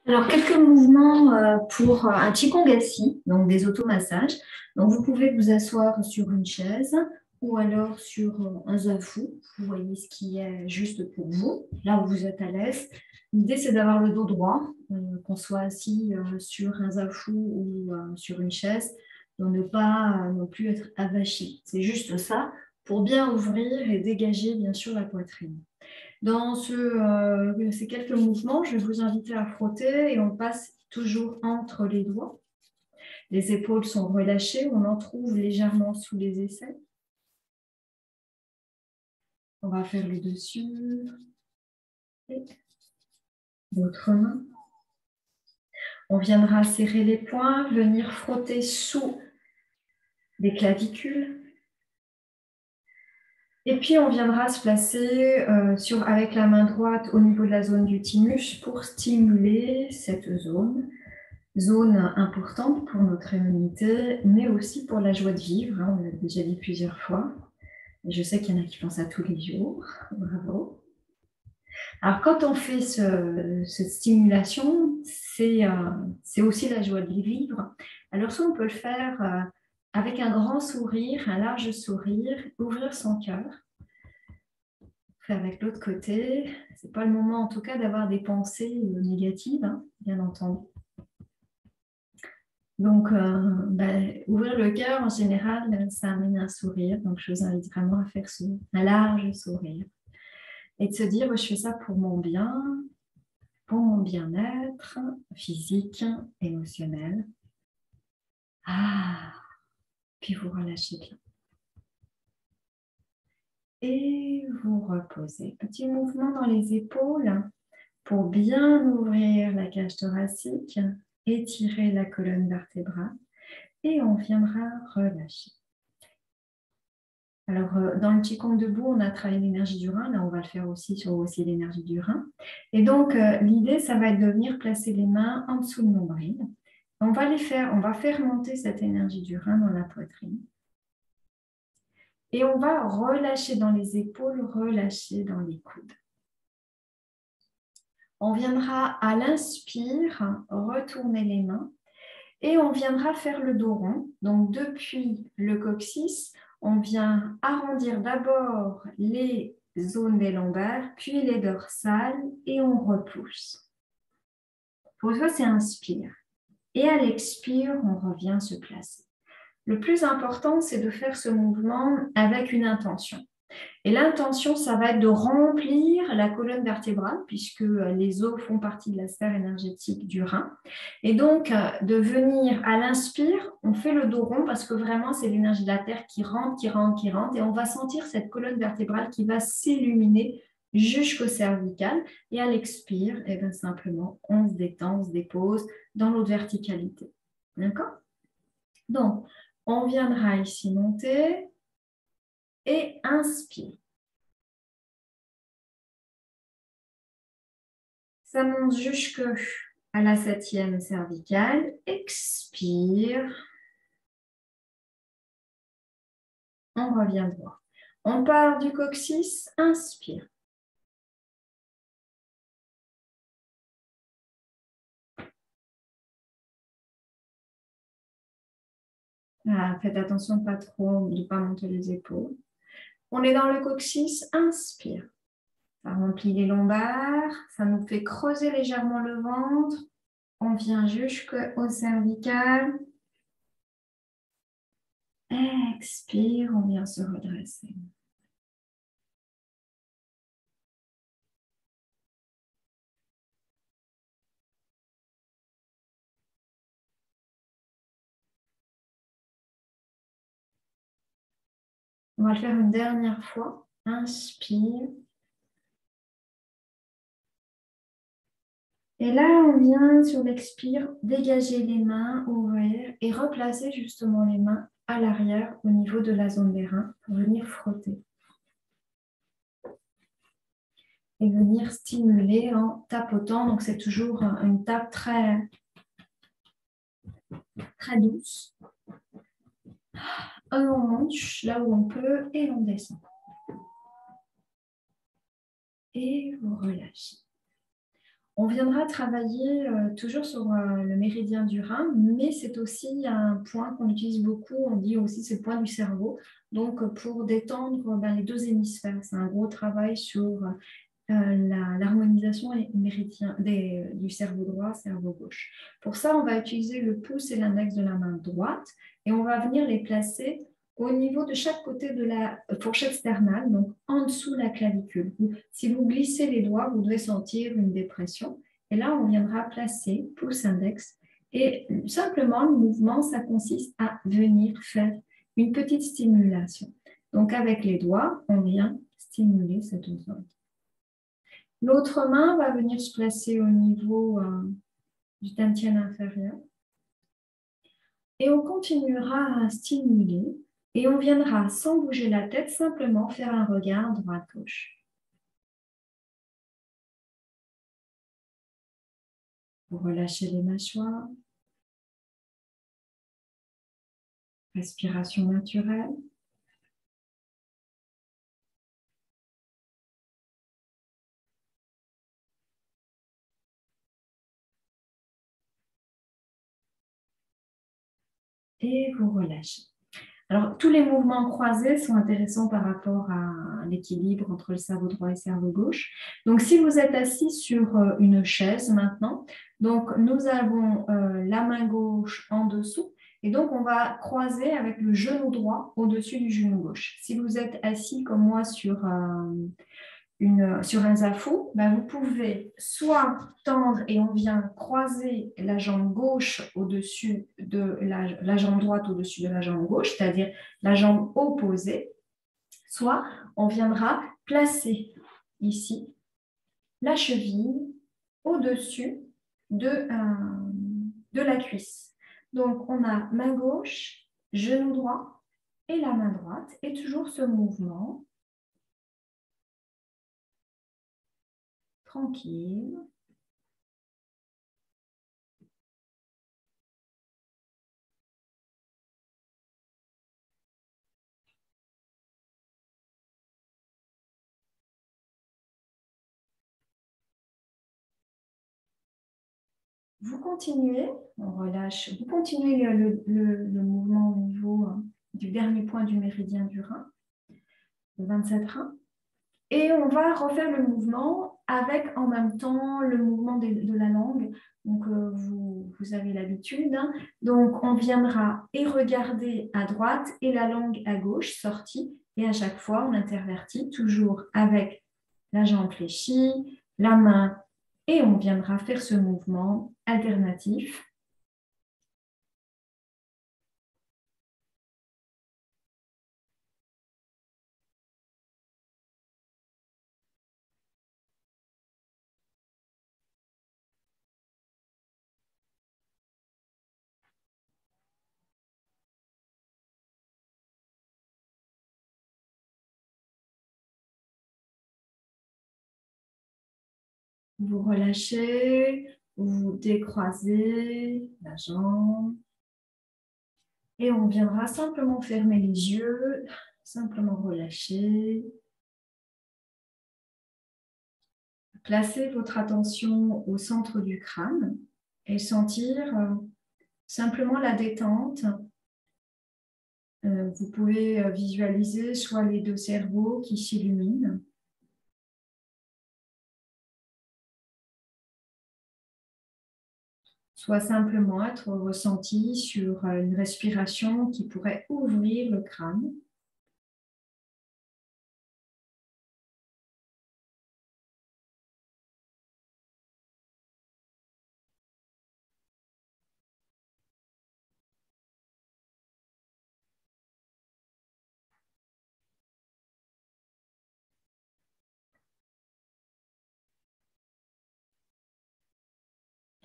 Alors, quelques mouvements pour un Qigong assis, donc des automassages. Donc, vous pouvez vous asseoir sur une chaise ou alors sur un zafu. Vous voyez ce qui est juste pour vous, là où vous êtes à l'aise. L'idée, c'est d'avoir le dos droit, qu'on soit assis sur un zafu ou sur une chaise, donc ne pas non plus être avachi. C'est juste ça pour bien ouvrir et dégager, bien sûr, la poitrine. Dans ces quelques mouvements, je vais vous inviter à frotter et on passe toujours entre les doigts. Les épaules sont relâchées, on en trouve légèrement sous les aisselles. On va faire le dessus et l'autre main. On viendra serrer les poings, venir frotter sous les clavicules. Et puis, on viendra se placer avec la main droite au niveau de la zone du thymus pour stimuler cette zone importante pour notre immunité, mais aussi pour la joie de vivre. On l'a déjà dit plusieurs fois. Et je sais qu'il y en a qui font ça tous les jours. Bravo. Alors, quand on fait cette stimulation, c'est aussi la joie de vivre. Alors, ça, on peut le faire avec un grand sourire, un large sourire, ouvrir son cœur. Faire avec l'autre côté. Ce n'est pas le moment, en tout cas, d'avoir des pensées négatives, bien entendu. Donc, ouvrir le cœur, en général, ça amène un sourire. Donc, je vous invite vraiment à faire un large sourire. Et de se dire, je fais ça pour mon bien, pour mon bien-être physique, émotionnel. Puis vous relâchez bien. Et vous reposez. Petit mouvement dans les épaules pour bien ouvrir la cage thoracique, étirer la colonne vertébrale et on viendra relâcher. Alors, dans le Qigong debout, on a travaillé l'énergie du rein. Là, on va le faire aussi sur l'énergie du rein. Et donc, l'idée, ça va être de venir placer les mains en dessous de le nombril. On va faire monter cette énergie du rein dans la poitrine. Et on va relâcher dans les épaules, relâcher dans les coudes. On viendra à l'inspire, retourner les mains. Et on viendra faire le dos rond. Donc, depuis le coccyx, on vient arrondir d'abord les zones des lombaires, puis les dorsales, et on repousse. Pour ça, c'est inspire. Et à l'expire, on revient se placer. Le plus important, c'est de faire ce mouvement avec une intention. Et l'intention, ça va être de remplir la colonne vertébrale, puisque les os font partie de la sphère énergétique du rein. Et donc, de venir à l'inspire, on fait le dos rond, parce que vraiment, c'est l'énergie de la Terre qui rentre, qui rentre, qui rentre. Et on va sentir cette colonne vertébrale qui va s'illuminer jusqu'au cervical. Et à l'expire, simplement, on se détend, on se dépose dans l'autre verticalité. D'accord? Donc, on viendra ici monter et inspire. Ça monte jusqu'à la 7e cervicale. Expire. On revient droit. On part du coccyx. Inspire. Faites attention de ne pas monter les épaules. On est dans le coccyx. Inspire. Ça remplit les lombaires. Ça nous fait creuser légèrement le ventre. On vient jusqu'au cervical. Expire. On vient se redresser. On va le faire une dernière fois. Inspire. Et là, on vient sur l'expire dégager les mains, ouvrir et replacer justement les mains à l'arrière au niveau de la zone des reins pour venir frotter. Et venir stimuler en tapotant. Donc, c'est toujours une tape très, très douce. On monte là où on peut et on descend. Et vous relâchez. On viendra travailler toujours sur le méridien du Rhin, mais c'est aussi un point qu'on utilise beaucoup. On dit aussi c'est le point du cerveau. Donc, pour détendre les deux hémisphères, c'est un gros travail sur l'harmonisation du cerveau droit, cerveau gauche. Pour ça, on va utiliser le pouce et l'index de la main droite et on va venir les placer au niveau de chaque côté de la fourchette sternale, donc en dessous de la clavicule. Si vous glissez les doigts, vous devez sentir une dépression. Et là, on viendra placer pouce index. Et simplement, le mouvement, ça consiste à venir faire une petite stimulation. Donc, avec les doigts, on vient stimuler cette zone. L'autre main va venir se placer au niveau du dantian inférieur. Et on continuera à stimuler et on viendra, sans bouger la tête, simplement faire un regard droite-gauche. Vous relâchez les mâchoires. Respiration naturelle. Et vous relâchez. Alors, tous les mouvements croisés sont intéressants par rapport à l'équilibre entre le cerveau droit et le cerveau gauche. Donc, si vous êtes assis sur une chaise maintenant, donc nous avons la main gauche en dessous et donc on va croiser avec le genou droit au-dessus du genou gauche. Si vous êtes assis comme moi sur un zafou, vous pouvez soit tendre et on vient croiser la jambe gauche au-dessus de la jambe droite au-dessus de la jambe gauche, c'est-à-dire la jambe opposée, soit on viendra placer ici la cheville au-dessus de la cuisse. Donc, on a main gauche, genou droit et la main droite et toujours ce mouvement tranquille. Vous continuez, on relâche, vous continuez le mouvement au niveau du dernier point du méridien du Rhin, le 27 Rhin, et on va refaire le mouvement avec en même temps le mouvement de la langue. Donc, vous avez l'habitude. Hein. Donc, on viendra et regarder à droite et la langue à gauche, sortie, et à chaque fois, on intervertit, toujours avec la jambe fléchie, la main, et on viendra faire ce mouvement alternatif. Vous relâchez, vous décroisez la jambe et on viendra simplement fermer les yeux, simplement relâcher. Placez votre attention au centre du crâne et sentir simplement la détente. Vous pouvez visualiser soit les deux cerveaux qui s'illuminent, soit simplement être ressenti sur une respiration qui pourrait ouvrir le crâne.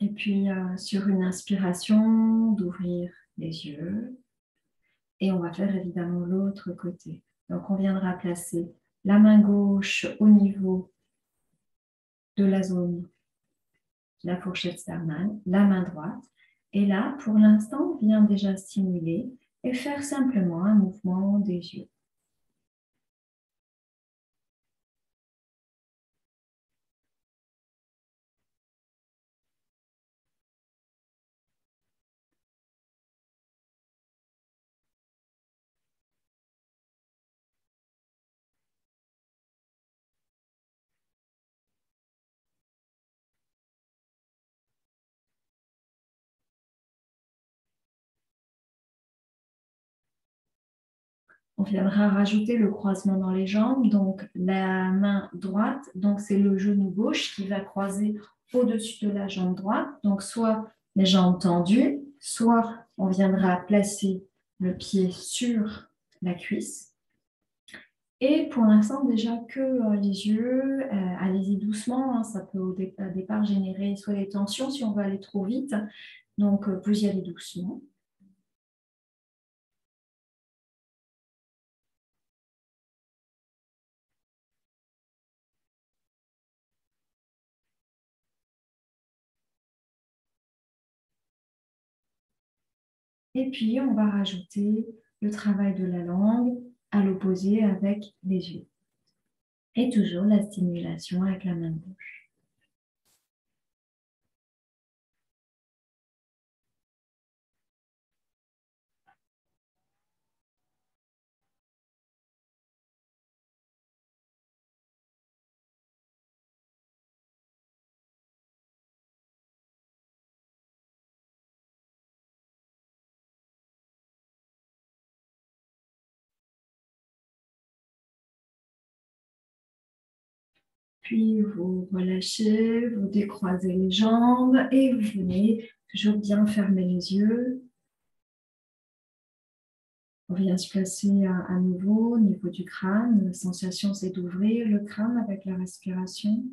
Et puis, sur une inspiration, d'ouvrir les yeux. Et on va faire évidemment l'autre côté. Donc, on viendra placer la main gauche au niveau de la zone de la fourchette sternale, la main droite. Et là, pour l'instant, on vient déjà stimuler et faire simplement un mouvement des yeux. On viendra rajouter le croisement dans les jambes, donc la main droite, donc c'est le genou gauche qui va croiser au-dessus de la jambe droite. Donc soit les jambes tendues, soit on viendra placer le pied sur la cuisse. Et pour l'instant, déjà que les yeux, allez-y doucement, hein, ça peut au départ générer soit des tensions si on veut aller trop vite, donc vous y allez doucement. Et puis, on va rajouter le travail de la langue à l'opposé avec les yeux. Et toujours la stimulation avec la main gauche. Puis, vous relâchez, vous décroisez les jambes et vous venez toujours bien fermer les yeux. On vient se placer à nouveau au niveau du crâne. La sensation, c'est d'ouvrir le crâne avec la respiration.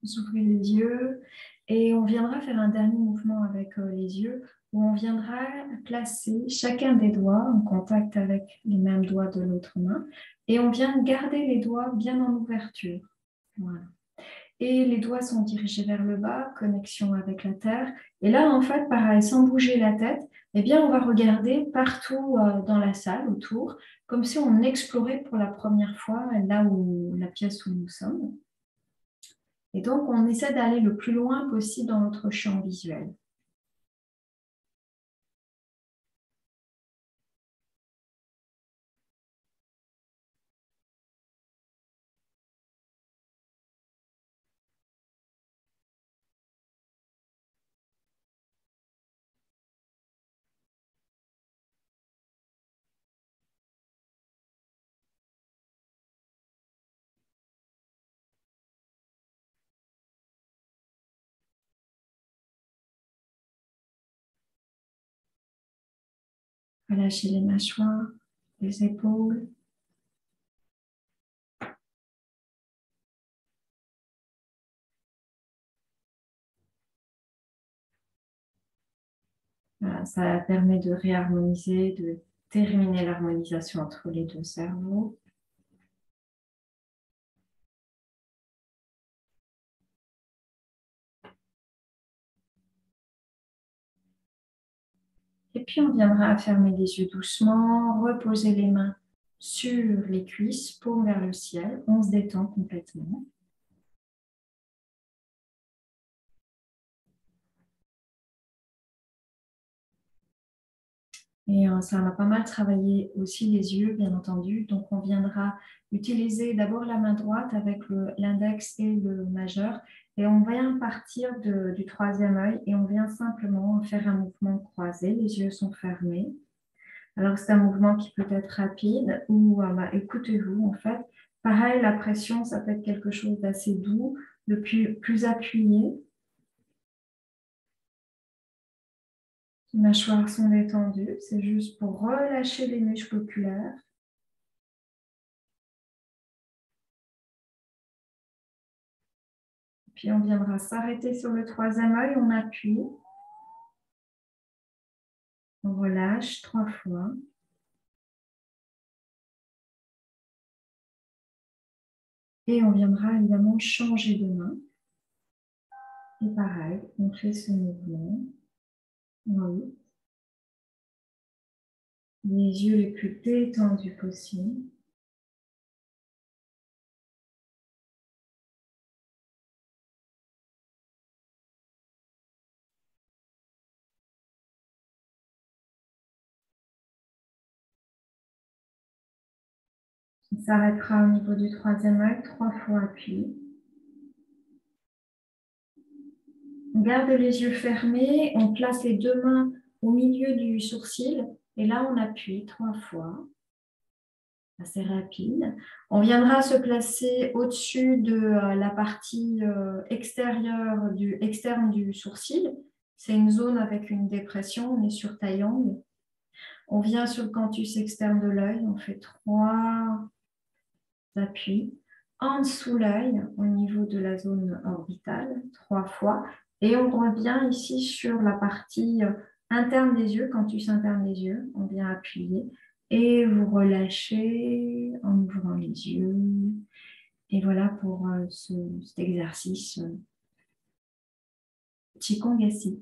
Vous ouvrez les yeux et on viendra faire un dernier mouvement avec les yeux où on viendra placer chacun des doigts en contact avec les mêmes doigts de l'autre main et on vient garder les doigts bien en ouverture. Voilà. Et les doigts sont dirigés vers le bas, connexion avec la terre. Et là, en fait, pareil, sans bouger la tête, eh bien, on va regarder partout dans la salle, autour, comme si on explorait pour la première fois là où la pièce où nous sommes. Et donc, on essaie d'aller le plus loin possible dans notre champ visuel. Relâchez les mâchoires, les épaules. Voilà, ça permet de réharmoniser, de terminer l'harmonisation entre les deux cerveaux. Et puis, on viendra fermer les yeux doucement, reposer les mains sur les cuisses, paume vers le ciel. On se détend complètement. Et ça m'a pas mal travaillé aussi les yeux, bien entendu. Donc, on viendra utiliser d'abord la main droite avec l'index et le majeur. Et on vient partir du troisième œil et on vient simplement faire un mouvement croisé. Les yeux sont fermés. Alors, c'est un mouvement qui peut être rapide ou écoutez-vous, en fait. Pareil, la pression, ça peut être quelque chose d'assez doux, de plus appuyé. Les mâchoires sont détendues. C'est juste pour relâcher les muscles oculaires. Puis, on viendra s'arrêter sur le troisième œil. On appuie. On relâche 3 fois. Et on viendra évidemment changer de main. Et pareil, on fait ce mouvement. Oui. Les yeux les plus détendus possible. On s'arrêtera au niveau du troisième œil, 3 fois appuyé. On garde les yeux fermés, on place les 2 mains au milieu du sourcil et là on appuie 3 fois. Assez rapide. On viendra se placer au-dessus de la partie externe du sourcil. C'est une zone avec une dépression, on est sur taille-angle. On vient sur le canthus externe de l'œil, on fait 3 appuis. En dessous l'œil, au niveau de la zone orbitale, 3 fois. Et on revient ici sur la partie interne des yeux, canthus interne des yeux. On vient appuyer. Et vous relâchez en ouvrant les yeux. Et voilà pour cet exercice Qigong assis.